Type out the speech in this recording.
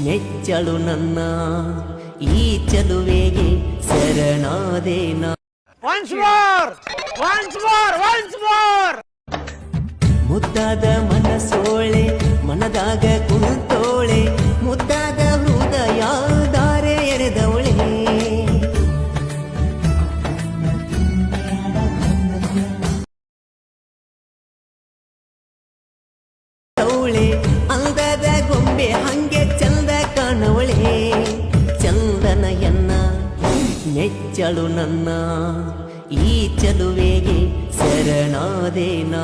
ನೆಚ್ಚಳು ನನ್ನ ಈ ಚಲುವೆಗೆ ಶರಣಾದೇನ. ಮುದ್ದಾದ ಮನಸೋಳೆ ಮನದಾಗ ಕುಂತೋಳೆ, ಮುದ್ದಾದ ಹೃದಯ ದಾರೆ ಎರೆದವಳೆ. ಅಂದದ ಗೊಂಬೆ ಹಂಗೆ ಚಂದ ಕಾಣವಳೆ, ಚಂದನಯನ್ನ ನೆಚ್ಚಳು ನನ್ನ ಈ ಚಲುವೆಗೆ ಶರಣಾದೇನ.